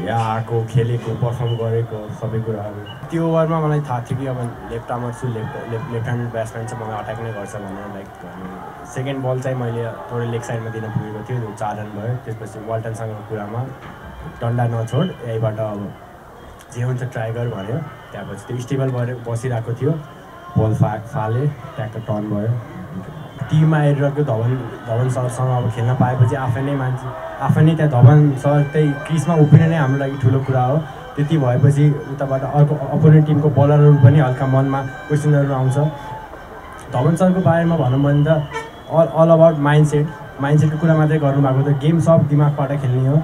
यहाँ आएको खेलेको पर्फर्म गरेको सबै कुराहरू त्यो ओभरमा मलाई थाहा थियो कि अब लेफ्ट आर्मर छु लेफ्ट ह्यान्ड ब्याट्सम्यान चाहिँ मलाई अट्याक नै गर्छ भनेर लाइक सेकेन्ड बल चाहिँ मैले थोरै लेग साइडमा दिन पुगेको थियो 4 रन भयो त्यसपछि वाल्टनसँगको कुरामा डन्डा नछोड यहीबाट अब जे हुन्छ ट्राई गर भन्यो त्यहाँपछि त्यो स्टेबल भएर बसिरहेको थियो बल फाले ट्याक्क टर्न भयो टिममा आइरहेको धवन सरसँग अब खेल्न पाएपछि आफै नै त्यहाँ धवन सर त्यही क्रिजमा उभिने नै हाम्रो लागि ठुलो कुरा हो त्यति भएपछि उताबाट अर्को अपोनेन्ट टिमको बलरहरू पनि हल्का मनमा क्वेसनहरू आउँछ धवन सरको बारेमा भनौँ भने त अल अबाउट माइन्डसेटको कुरा मात्रै गर्नुभएको त गेम सब दिमागबाट खेल्ने हो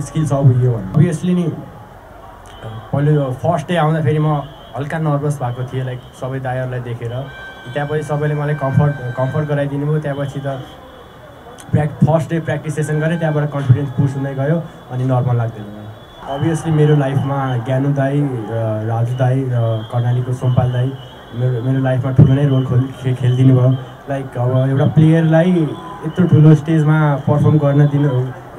स्किल सब उयो भन्नु अभियसली नि पहिलो फर्स्ट डे आउँदाखेरि म हल्का नर्भस भएको थिएँ लाइक सबै दाइहरूलाई देखेर त्यहाँपछि सबैले मलाई कम्फर्ट गराइदिनु भयो त्यहाँपछि त फर्स्ट डे प्र्याक्टिस सेसन गरेँ त्यहाँबाट कन्फिडेन्स बुस्ट हुँदै गयो अनि नर्मल लाग्दैन अभियसली मेरो लाइफमा ज्ञानु दाई राजु दाई र कर्णालीको सोमपाल दाई मेरो लाइफमा ठुलो नै रोल खेलिदिनु भयो लाइक अब एउटा प्लेयरलाई यत्रो ठुलो स्टेजमा पर्फर्म गर्न दिनु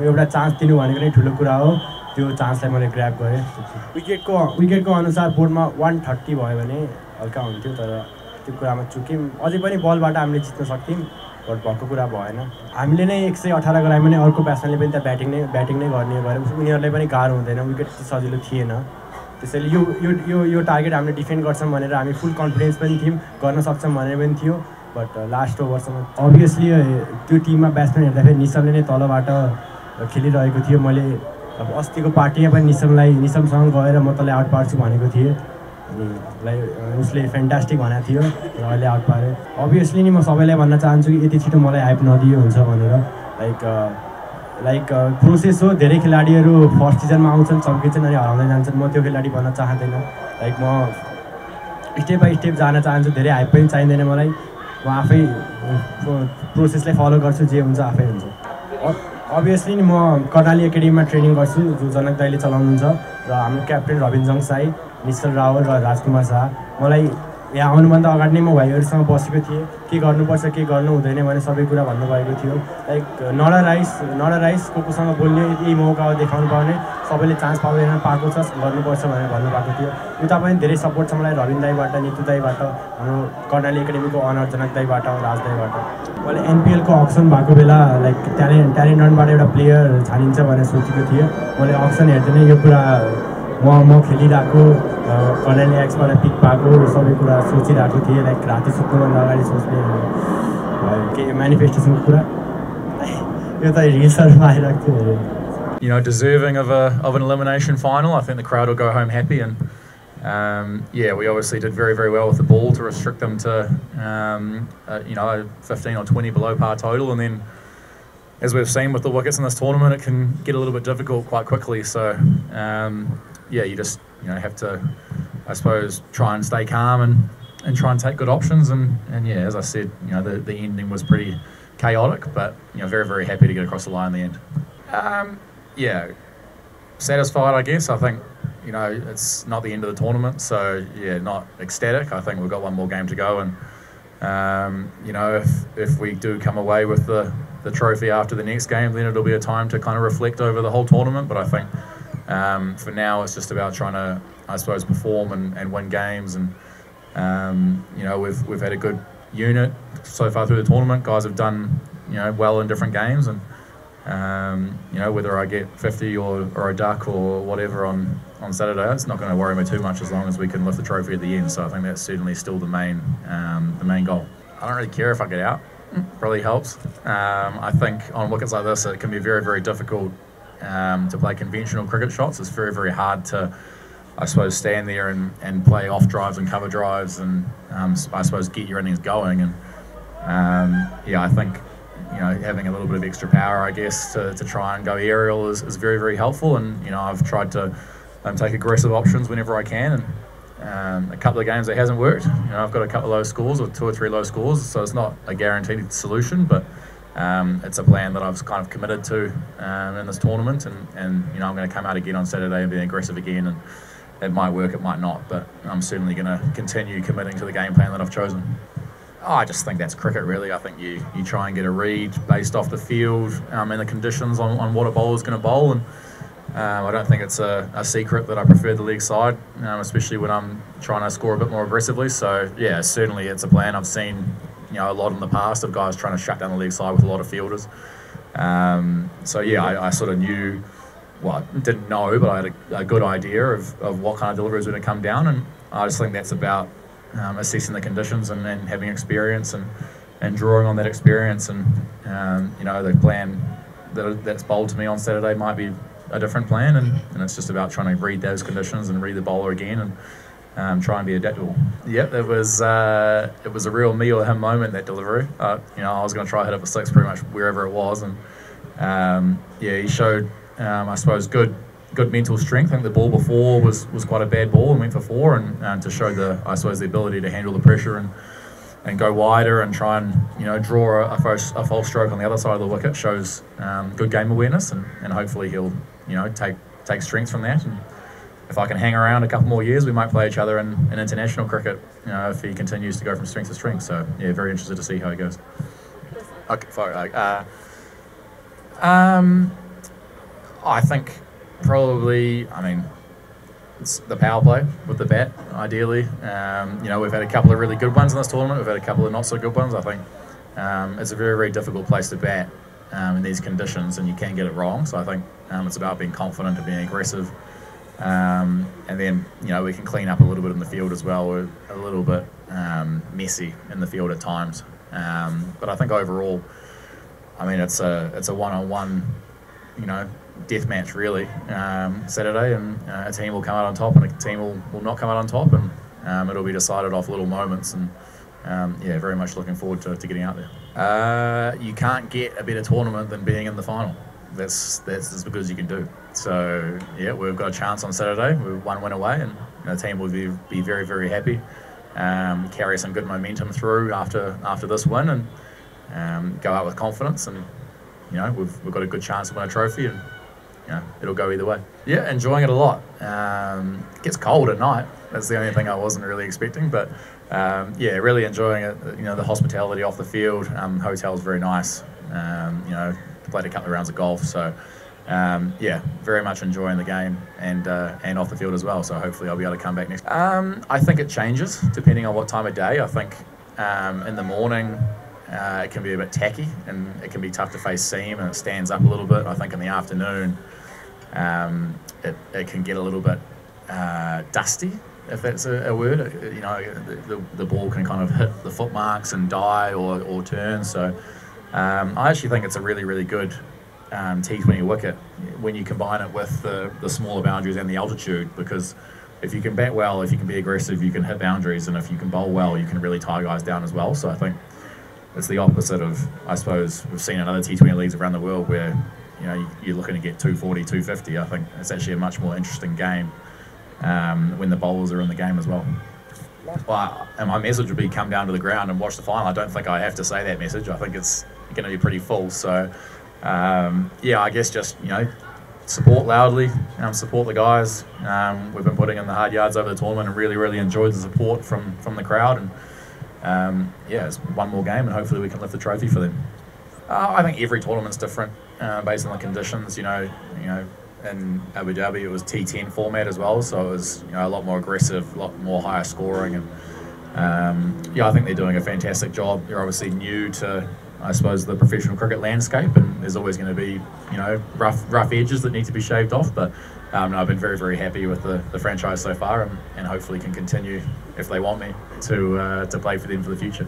एउटा चान्स दिनु भनेको नै ठुलो कुरा हो त्यो चान्सलाई मैले ग्र्याब गरेँ विकेटको अनुसार बोर्डमा 130 भयो भने हल्का हुन्थ्यो तर त्यो कुरामा चुक्यौँ अझै पनि बलबाट हामीले जित्न सक्थ्यौँ बट भएको कुरा भएन हामीले नै 118 गरायौँ भने अर्को ब्याट्सम्यानले पनि त्यहाँ ब्याटिङ नै गर्ने भएर उनीहरूलाई पनि गाह्रो हुँदैन विकेट त्यति सजिलो थिएन त्यसैले यो टार्गेट हामीले डिफेन्ड गर्छौँ भनेर हामी फुल कन्फिडेन्स पनि थियौँ गर्न सक्छौँ भनेर पनि थियो बट लास्ट ओभरसम्म अभियसली त्यो टिममा ब्याट्सम्यान हेर्दाखेरि निशमले नै तलबाट खेलिरहेको थियो मैले अब अस्तिको पार्टीमा पनि निशमसँग गएर म तँलाई आउट पार्छु भनेको थिएँ अनि उसले फ्यान्टास्टिक भनेको थियो र अहिले आउट पारेँ अभियसली नि म सबैलाई भन्न चाहन्छु कि यति छिटो मलाई हाइप नदियो हुन्छ भनेर लाइक प्रोसेस हो धेरै खेलाडीहरू फर्स्ट सिजनमा आउँछन् चम्किन्छन् अनि हराउँदै जान्छन् म त्यो खेलाडी भन्न चाहँदैन लाइक म स्टेप बाई स्टेप जान चाहन्छु धेरै हाइप पनि चाहिँदैन मलाई म आफै प्रोसेसलाई फलो गर्छु जे हुन्छ आफै हुन्छ अभियसली नि म कर्णाली एकाडेमीमा ट्रेनिङ गर्छु जो जनक दाइले चलाउनुहुन्छ र हाम्रो क्याप्टेन रविन्जङ साई निश्चल रावल र राजकुमार शाह मलाई यहाँ आउनुभन्दा अगाडि नै म भाइहरूसँग बसेको थिएँ के गर्नुपर्छ के गर्नु हुँदैन भने सबै कुरा भन्नुभएको थियो लाइक नडा राइस कोसँग बोल्ने यही मौका देखाउनु पाउने सबैले चान्स पाउँदैन पाएको छ गर्नुपर्छ भनेर भन्नुभएको थियो उता पनि धेरै सपोर्ट छ मलाई रविन दाईबाट नितु दाईबाट हाम्रो कर्णाली एकाडेमीको अनर जनक दाईबाट राज दाईबाट मैले एनपिएलको अक्सन भएको बेला लाइक ट्यालेन्ट रनबाट एउटा प्लेयर छानिन्छ भनेर सोचेको थिएँ मैले अक्सन हेर्दैन यो कुरा म खेलिरहेको कर्णाली एक्सबाट पिक पाएको सबै कुरा सोचिरहेको थिएँ लाइक राति सुत्नुभन्दा अगाडि सोच्ने के म्यानिफेस्टेसनको कुरा यो त रिल्सहरूमा आइरहेको थियो You know, deserving of an elimination final. I think the crowd will go home happy, and yeah, we obviously did very, very well with the ball to restrict them to you know, 15 or 20 below par total, and then as we've seen with the wickets in this tournament, it can get a little bit difficult quite quickly. So yeah, you just have to, I suppose, try and stay calm and try and take good options, and yeah, as I said, the ending was pretty chaotic, but very, very happy to get across the line in the end. Yeah, satisfied, I guess. I think it's not the end of the tournament, so yeah, not ecstatic. I think we've got one more game to go, and if we do come away with the trophy after the next game, then it'll be a time to kind of reflect over the whole tournament. But I think for now it's just about trying to, I suppose, perform and win games, and we've had a good unit so far through the tournament. Guys have done well in different games, and whether I get 50 or a duck or whatever on Saturday, it's not going to worry me too much as long as we can lift the trophy at the end. So I think that's certainly still the main goal. I don't really care if I get out. It really helps. I think on wickets like this, it can be very, very difficult to play conventional cricket shots. It's very, very hard to, I suppose, stand there and play off drives and cover drives, and I suppose get your innings going. And yeah, I think having a little bit of extra power, I guess, to try and go aerial is very, very helpful. And I've tried to take aggressive options whenever I can, and a couple of games it hasn't worked. I've got a couple of low scores, or 2 or 3 low scores, so it's not a guaranteed solution, but it's a plan that I've kind of committed to in this tournament, and I'm going to come out again on Saturday and be aggressive again, and it might work, it might not, but I'm certainly going to continue committing to the game plan that I've chosen. I just think that's cricket, really. I think you try and get a read based off the field and the conditions on what a bowler's going to bowl, and I don't think it's a secret that I prefer the league side, especially when I'm trying to score a bit more aggressively. So yeah, certainly it's a plan. I've seen a lot in the past of guys trying to shut down the league side with a lot of fielders. So yeah, I sort of knew, well, I didn't know, but I had a good idea of what kind of deliveries were going to come down, and I just think that's about assessing the conditions and having experience and drawing on that experience. And the plan that's bowled to me on Saturday might be a different plan, and it's just about trying to read those conditions and read the bowler again and try and be adaptable. Yep, it was a real me or him moment, that delivery. I was going to try hit it for six pretty much wherever it was, and he showed I suppose good mental strength. I think the ball before was quite a bad ball and went for four, and to show the ability to handle the pressure and go wider and try and draw a false stroke on the other side of the wicket shows good game awareness, and hopefully he'll take strength from that. And if I can hang around a couple more years, we might play each other in international cricket, if he continues to go from strength to strength. So yeah, very interested to see how he goes. Okay, sorry. I think probably, it's the power play with the bat, ideally. We've had a couple of really good ones in this tournament. We've had a couple of not so good ones. I think it's a very, very difficult place to bat in these conditions, and you can get it wrong. So I think it's about being confident and being aggressive. And then, we can clean up a little bit in the field as well. We're a little bit messy in the field at times. But I think overall, it's a one-on-one, death match really, Saturday, and a team will come out on top and a team will not come out on top, and it'll be decided off little moments, and very much looking forward to getting out there. You can't get a better tournament than being in the final. That's as good as you can do. So yeah, we've got a chance on Saturday. We're one win away, and the team will be very, very happy. Carry some good momentum through after this win, and go out with confidence, and we've got a good chance to win a trophy, and it'll go either way. Yeah, enjoying it a lot. It gets cold at night. That's the only thing I wasn't really expecting, but really enjoying it. The hospitality off the field. Hotel's very nice. Played a couple of rounds of golf, so very much enjoying the game and off the field as well. So hopefully I'll be able to come back next. I think it changes depending on what time of day. I think in the morning it can be a bit tacky and it can be tough to face seam, and it stands up a little bit. I think in the afternoon it can get a little bit dusty, if that's a word. The ball can kind of hit the foot marks and die or turn. So I actually think it's a really, really good T20 wicket when you combine it with the smaller boundaries and the altitude, because if you can bat well, if you can be aggressive, you can hit boundaries, and if you can bowl well, you can really tie guys down as well. So I think it's the opposite of, I suppose, we've seen in other T20 leagues around the world where you're looking to get 240, 250. I think it's actually a much more interesting game when the bowlers are in the game as well. Well, and my message would be come down to the ground and watch the final. I don't think I have to say that message. I think it's going to be pretty full. So I guess just support loudly, support the guys. We've been putting in the hard yards over the tournament and really, really enjoyed the support from the crowd. And it's one more game, and hopefully we can lift the trophy for them. I think every tournament's different based on the conditions. In Abu Dhabi it was T10 format as well, so it was a lot more aggressive, a lot more higher scoring, and I think they're doing a fantastic job. They're obviously new to, I suppose, the professional cricket landscape, and there's always going to be rough edges that need to be shaved off, but I've been very, very happy with the franchise so far, and hopefully can continue, if they want me, to play for them for the future.